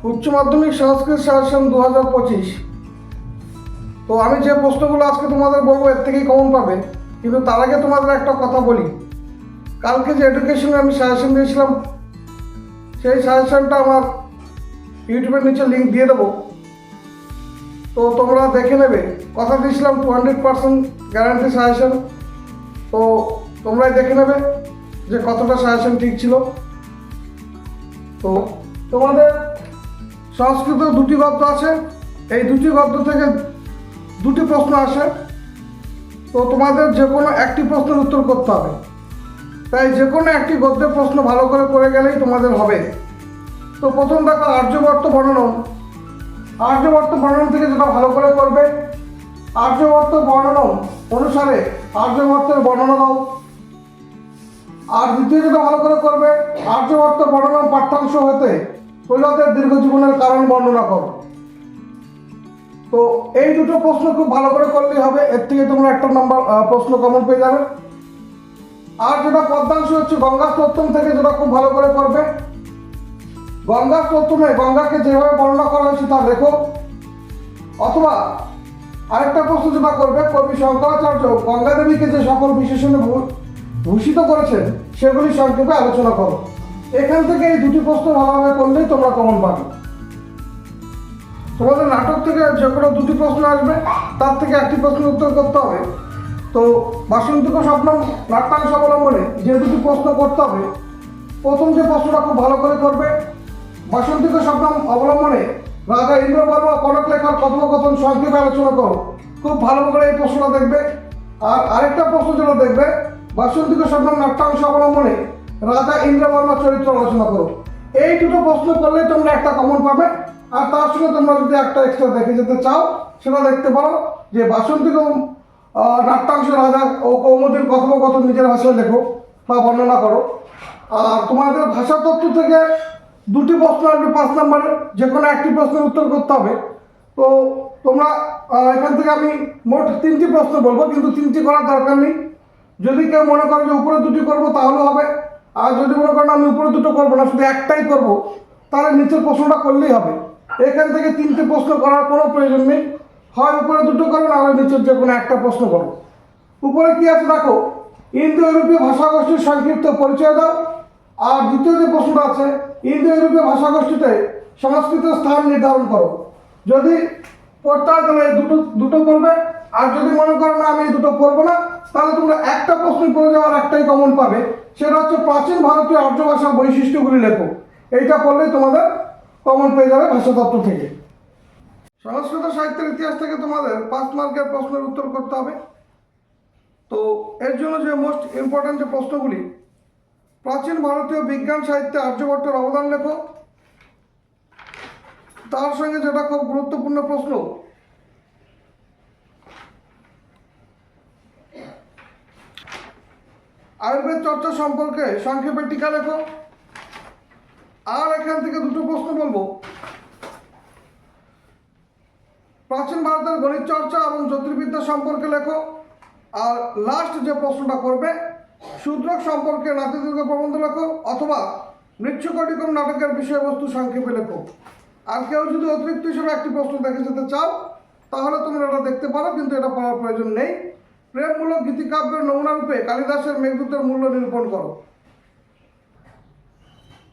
উচ্চ মাধ্যমিক সংস্কৃত সাজেশন 2025। তো আমি যে প্রশ্নগুলো আজকে তোমাদের বলবো এর থেকেই কমন পাবে, কিন্তু তার আগে তোমাদের একটা কথা বলি। কালকে যে এডুকেশনে আমি সাজেশন দিয়েছিলাম, সেই সাজেশনটা আমার ইউটিউবের নিচে লিঙ্ক দিয়ে দেবো, তো তোমরা দেখে নেবে। কথা দিয়েছিলাম 200% গ্যারান্টি সাজেশন, তো তোমরাই দেখে নেবে যে কতটা সাজেশন ঠিক ছিল। তো তোমাদের সংস্কৃত দুটি গদ্য আছে, এই দুটি গদ্য থেকে দুটি প্রশ্ন আসে, তো তোমাদের যে কোনো একটি প্রশ্নের উত্তর করতে হবে। তাই যে কোনো একটি গদ্যের প্রশ্ন ভালো করে গেলেই তোমাদের হবে। তো প্রথম দেখো আর্যভট্ট বর্ণন। আর্যভট্ট বর্ণন থেকে যেটা ভালো করে করবে, আর্যভট্ট বর্ণন অনুসারে আর্যভট্টের বর্ণনা দাও। আর দ্বিতীয় যেটা ভালো করে করবে, আর্যভট্ট বর্ণন পাঠ্যাংশ হতে প্রজাদের দীর্ঘজীবনের কারণ বর্ণনা করো। তো এই দুটো প্রশ্ন খুব ভালো করে করলেই হবে, এর থেকে তোমরা একটা নাম্বার প্রশ্ন কমন পেয়ে যাবে। আর যেটা পদ্মাংশ হচ্ছে গঙ্গা স্তোত্রম থেকে, যেটা খুব ভালো করে করবে। গঙ্গা স্তোত্রমে গঙ্গাকে যেভাবে বর্ণনা করা হয়েছে তা লেখো। অথবা আরেকটা প্রশ্ন যেটা করবে, কবি শঙ্করাচার্য গঙ্গা দেবীকে যে সকল বিশেষণে ভূষিত করেছেন সেগুলি সংক্ষেপে আলোচনা করো। এখান থেকে এই দুটি প্রশ্ন ভালোভাবে করলেই তোমরা কমন পাবে। তোমাদের নাটক থেকে যে কোনো দুটি প্রশ্ন আসবে, তার থেকে একটি প্রশ্নের উত্তর করতে হবে। তো বাসন্তিক স্বপ্নম নাট্যাংশ অবলম্বনে যে দুটি প্রশ্ন করতে হবে, প্রথম যে প্রশ্নটা খুব ভালো করে করবে, বাসন্তিক স্বপ্নম অবলম্বনে রাজা ইন্দ্রবর্মা কনক লেখার কথোপকথন সংক্ষেপে আলোচনা করো। খুব ভালো করে এই প্রশ্নটা দেখবে। আর আরেকটা প্রশ্ন যেটা দেখবে, বাসন্তিক স্বপ্নম নাট্যাংশ অবলম্বনে রাজা ইন্দ্রবর্মা চরিত্র আলোচনা করো। এই দুটো প্রশ্ন করলে তোমরা একটা কমন পাবে। আর তার সঙ্গে তোমরা যদি একটা এক্সট্রা দেখে যেতে চাও, সেটা দেখতে পারো যে বাসন্তিক নাট্যাংশ রাজা ও কৌমুদীর কথোপকথন নিজের ভাষায় লেখো বা বর্ণনা করো। আর তোমাদের ভাষাতত্ত্ব থেকে দুটি প্রশ্ন আসবে 5 নম্বরের, যে কোনো একটি প্রশ্নের উত্তর করতে হবে। তো তোমরা এখান থেকে আমি মোট 3টি প্রশ্ন বলবো, কিন্তু 3টি করার দরকার নেই। যদি কেউ মনে করে যে উপরে দুটি করবো তাহলে হবে, আর যদি মনে করেন আমি উপরে দুটো করবো না, শুধু একটাই করবো, তাহলে নিচের প্রশ্নটা করলেই হবে। এখান থেকে 3টে প্রশ্ন করার কোনো প্রয়োজন নেই। হয় উপরে দুটো করো, না হলে নিচের যে কোনো একটা প্রশ্ন করো। উপরে কি আছে দেখো, ইন্দো ইউরোপীয় ভাষাগোষ্ঠীর সংক্ষিপ্ত পরিচয় দাও। আর দ্বিতীয় যে প্রশ্নটা আছে, ইন্দো ইউরোপীয় ভাষাগোষ্ঠীতে সংস্কৃতের স্থান নির্ধারণ করো। যদি পড়তে হয় তাহলে এই দুটো পড়বে। আর যদি মনে করো না আমি এই দুটো পড়বো না, তাহলে তোমরা একটা প্রশ্ন পড়ে যাওয়ার একটাই কমন পাবে, সেটা হচ্ছে প্রাচীন ভারতীয় আর্য ভাষার বৈশিষ্ট্যগুলি লেখো। এইটা পড়লেই তোমাদের কমন পেয়ে যাবে ভাষাতত্ত্ব থেকে। সংস্কৃত সাহিত্যের ইতিহাস থেকে তোমাদের 5 মার্কের প্রশ্নের উত্তর করতে হবে। তো এর জন্য যে মোস্ট ইম্পর্ট্যান্ট যে প্রশ্নগুলি, প্রাচীন ভারতীয় বিজ্ঞান সাহিত্যে আর্যভট্টের অবদান লেখো। তার সঙ্গে যেটা খুব গুরুত্বপূর্ণ প্রশ্ন, আয়ুর্বেদ চর্চা সম্পর্কে সংক্ষেপে টিকা লেখো। আর এখান থেকে দুটো প্রশ্ন বলবো, প্রাচীন ভারতের গণিত চর্চা এবং জ্যোতির্বিদ্যা সম্পর্কে লেখো। আর লাস্ট যে প্রশ্নটা করবে, শূদ্রক সম্পর্কে নাতিদীর্ঘ প্রবন্ধ লেখো, অথবা মৃচ্ছকটিকম নাটকের বিষয়বস্তু সংক্ষেপে লেখো। আর কেউ যদি অতিরিক্ত হিসেবে একটি প্রশ্ন দেখে যেতে চাও, তাহলে তোমরা এটা দেখতে পারো, কিন্তু এটা পড়ার প্রয়োজন নেই। প্রেমমূলক গীতিকাব্যের নমুনারূপে কালিদাসের মেঘদূতের মূল্য নিরূপণ করো।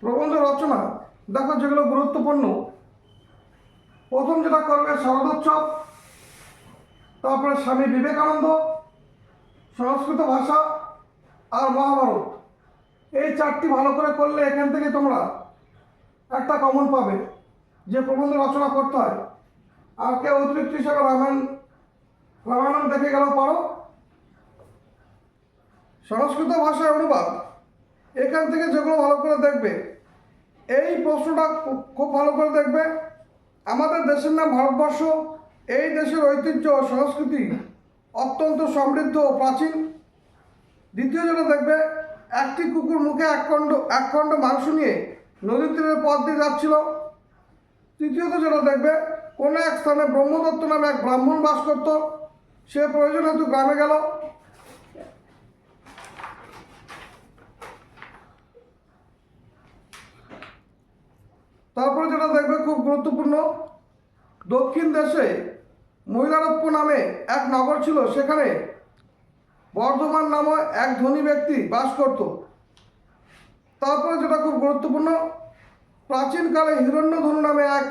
প্রবন্ধ রচনা দেখো যেগুলো গুরুত্বপূর্ণ, প্রথম যেটা করবে শারদোৎসব, তারপরে স্বামী বিবেকানন্দ, সংস্কৃত ভাষা আর মহাভারত। এই 4টি ভালো করে করলে এখান থেকে তোমরা একটা কমন পাবে যে প্রবন্ধ রচনা করতে হয়। আর কেউ অতিরিক্ত হিসাবে রামায়ণ দেখে গেলেও পারো। সংস্কৃত ভাষায় অনুবাদ, এখান থেকে যেগুলো ভালো করে দেখবে, এই প্রশ্নটা খুব ভালো করে দেখবে। আমাদের দেশের নাম ভারতবর্ষ, এই দেশের ঐতিহ্য ও সংস্কৃতি অত্যন্ত সমৃদ্ধ ও প্রাচীন। দ্বিতীয় যেটা দেখবে, একটি কুকুর মুখে এক খণ্ড মাংস নিয়ে নদীর তীরের পথ দিয়ে যাচ্ছিল। তৃতীয়ত যেটা দেখবে, কোনো এক স্থানে ব্রহ্মদত্ত নামে এক ব্রাহ্মণ বাস করত, সে প্রয়োজন হেতু গ্রামে গেল। তারপরে যেটা দেখবে খুব গুরুত্বপূর্ণ। দক্ষিণ দেশে মহিলারপ্য নামে এক নগর ছিল, সেখানে বর্ধমান নামে এক ধনী ব্যক্তি বাস করত। তারপরে যেটা খুব গুরুত্বপূর্ণ, প্রাচীনকালে হিরণ্যধনু নামে এক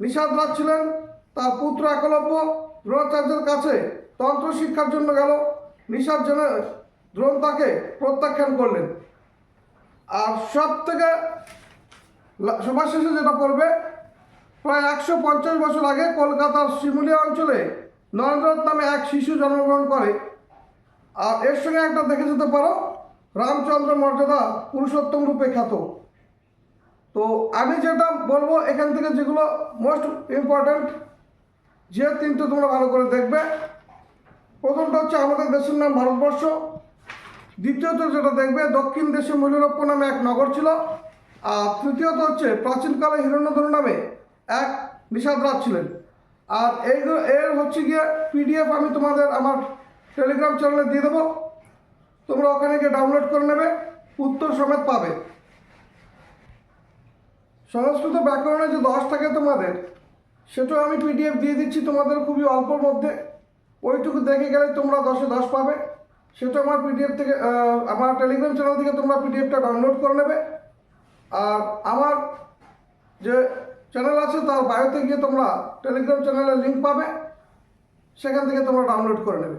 নিষাদরাজ ছিলেন। তার পুত্র একলব্য দ্রোণাচার্যের কাছে তন্ত্র শিক্ষার জন্য গেল। নিষাদ জেনে দ্রোণ তাকে প্রত্যাখ্যান করলেন। আর সবার শেষে যেটা পড়বে, প্রায় 150 বছর আগে কলকাতার শিমুলিয়া অঞ্চলে নরেন্দ্রনাথ নামে এক শিশু জন্মগ্রহণ করে। আর এর সঙ্গে একটা দেখে যেতে পারো, রামচন্দ্র মর্যাদা পুরুষোত্তম রূপে খ্যাত। তো আমি যেটা বলবো এখান থেকে যেগুলো মোস্ট ইম্পর্ট্যান্ট, যে তিনটে তোমরা ভালো করে দেখবে। প্রথমটা হচ্ছে আমাদের দেশের নাম ভারতবর্ষ। দ্বিতীয়ত যেটা দেখবে, দক্ষিণ দেশে মহিলারপ্য নামে এক নগর ছিল। আর তৃতীয়ত হচ্ছে প্রাচীনকালে হিরণ্যধনু নামে এক নিষাদরাজ ছিলেন। আর এর হচ্ছে গিয়ে পিডিএফ আমি তোমাদের আমার টেলিগ্রাম চ্যানেলে দিয়ে দেবো, তোমরা ওখানে গিয়ে ডাউনলোড করে নেবে, উত্তর সমেত পাবে। সংস্কৃত ব্যাকরণে যে 10 থাকে তোমাদের, সেটাও আমি পিডিএফ দিয়ে দিচ্ছি তোমাদের খুবই অল্পর মধ্যে। ওইটুকু দেখে গেলে তোমরা 10-এ 10 পাবে। সেটা আমার পিডিএফ থেকে আমার টেলিগ্রাম চ্যানেল থেকে তোমরা পিডিএফটা ডাউনলোড করে নেবে। আর আমার যে চ্যানেল আছে তার বায়োতে গিয়ে তোমরা টেলিগ্রাম চ্যানেলের লিঙ্ক পাবে, সেখান থেকে তোমরা ডাউনলোড করে নেবে।